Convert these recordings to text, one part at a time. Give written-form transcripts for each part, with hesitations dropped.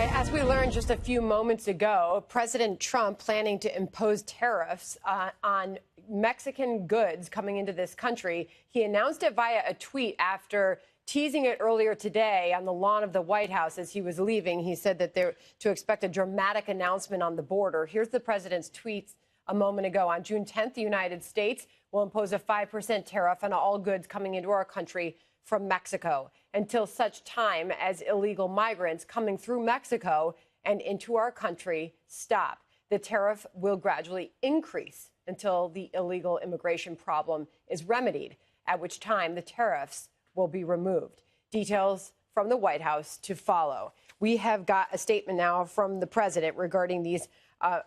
As we learned just a few moments ago, President Trump planning to impose tariffs on Mexican goods coming into this country. He announced it via a tweet after teasing it earlier today on the lawn of the White House as he was leaving. He said that they're to expect a dramatic announcement on the border. Here's the president's tweets a moment ago. On June 10th, the United States will impose a 5% tariff on all goods coming into our country from Mexico until such time as illegal migrants coming through Mexico and into our country stop. The tariff will gradually increase until the illegal immigration problem is remedied, at which time the tariffs will be removed. Details from the White House to follow. We have got a statement now from the president regarding these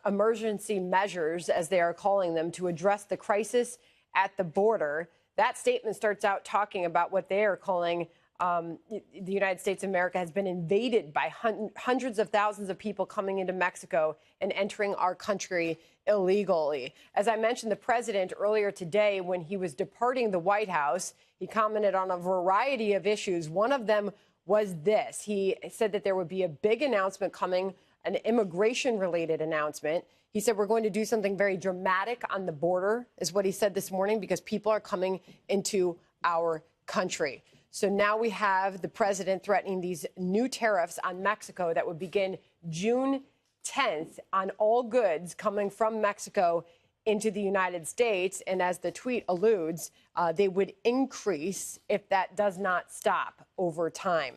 emergency measures, as they are calling them, to address the crisis at the border. That statement starts out talking about what they are calling the United States of America has been invaded by hundreds of thousands of people coming into Mexico and entering our country illegally. As I mentioned, the president earlier today, when he was departing the White House, he commented on a variety of issues. One of them was this. He said that there would be a big announcement coming, an immigration-related announcement. He said we're going to do something very dramatic on the border, is what he said this morning, because people are coming into our country. So now we have the president threatening these new tariffs on Mexico that would begin June 10th on all goods coming from Mexico into the United States. And as the tweet alludes, they would increase if that does not stop over time.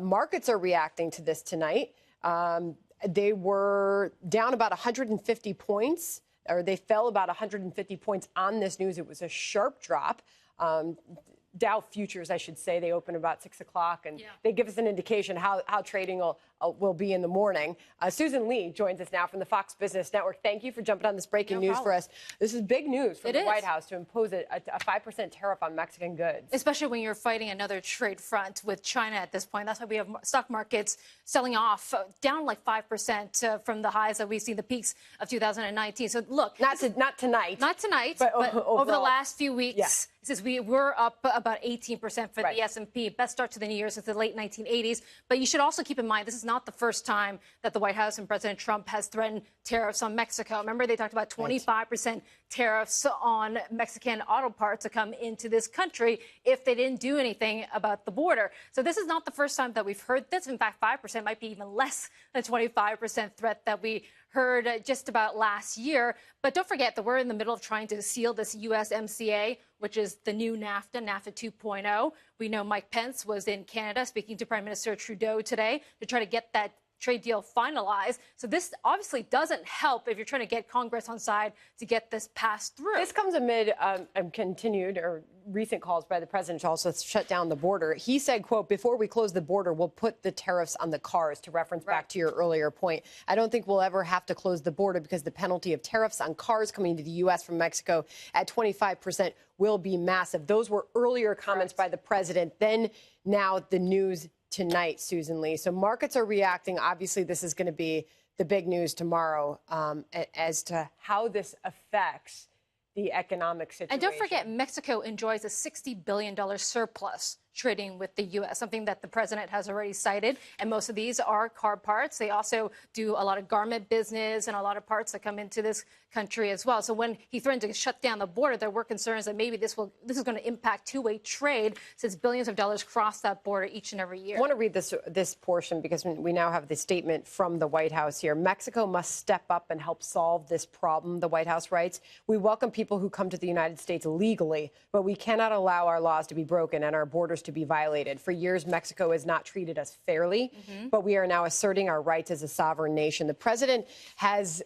Markets are reacting to this tonight. They were down about 150 points, or they fell about 150 points on this news. It was a sharp drop. Dow futures, I should say, they open about 6 o'clock, and they give us an indication how trading will be in the morning. Susan Lee joins us now from the Fox Business Network. Thank you for jumping on this breaking news for us. This is big news from the White House to impose a 5% tariff on Mexican goods. Especially when you're fighting another trade front with China at this point. That's why we have stock markets selling off, down like 5% from the highs that we've seen, the peaks of 2019. So look, not tonight, but over the last few weeks. Since we were up about 18% for the S&P, best start to the new year since the late 1980s. But you should also keep in mind, this is not the first time that the White House and President Trump has threatened tariffs on Mexico. Remember, they talked about 25% tariffs on Mexican auto parts to come into this country if they didn't do anything about the border. So this is not the first time that we've heard this. In fact, 5% might be even less than 25% threat that we heard just about last year. But don't forget that we're in the middle of trying to seal this USMCA, which is the new NAFTA 2.0. We know Mike Pence was in Canada speaking to Prime Minister Trudeau today to try to get that trade deal finalized. So this obviously doesn't help if you're trying to get Congress on side to get this passed through. This comes amid continued or recent calls by the president to also shut down the border. He said, quote, before we close the border, we'll put the tariffs on the cars, to reference back to your earlier point. I don't think we'll ever have to close the border because the penalty of tariffs on cars coming to the U.S. from Mexico at 25% will be massive. Those were earlier comments by the president. Then now the news tonight, Susan Lee. So markets are reacting. Obviously, this is going to be the big news tomorrow as to how this affects the economic situation. And don't forget, Mexico enjoys a $60 billion surplus trading with the U.S., something that the president has already cited. And most of these are car parts. They also do a lot of garment business and a lot of parts that come into this country as well. So when he threatened to shut down the border, there were concerns that maybe this is going to impact two-way trade, since billions of dollars cross that border each and every year. I want to read this portion because we now have the statement from the White House here. Mexico must step up and help solve this problem, the White House writes. We welcome people who come to the United States legally, but we cannot allow our laws to be broken and our borders to be violated. For years, Mexico has not treated us fairly, but we are now asserting our rights as a sovereign nation. The president has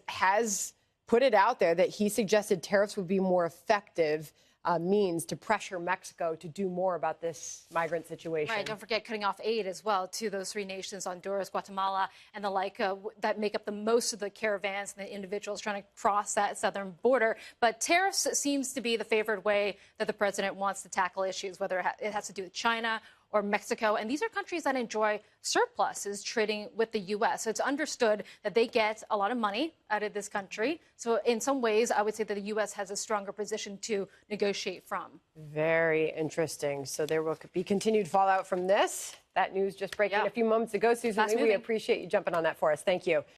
put it out there that he suggested tariffs would be more effective means to pressure Mexico to do more about this migrant situation. Right. Don't forget cutting off aid as well to those three nations, Honduras, Guatemala, and the like, that make up the most of the caravans and the individuals trying to cross that southern border. But tariffs seems to be the favored way that the president wants to tackle issues, whether it has to do with China or Mexico. And these are countries that enjoy surpluses trading with the U.S. So it's understood that they get a lot of money out of this country. So in some ways, I would say that the U.S. has a stronger position to negotiate from. Very interesting. So there will be continued fallout from this. That news just breaking a few moments ago. Susan Lee, we appreciate you jumping on that for us. Thank you.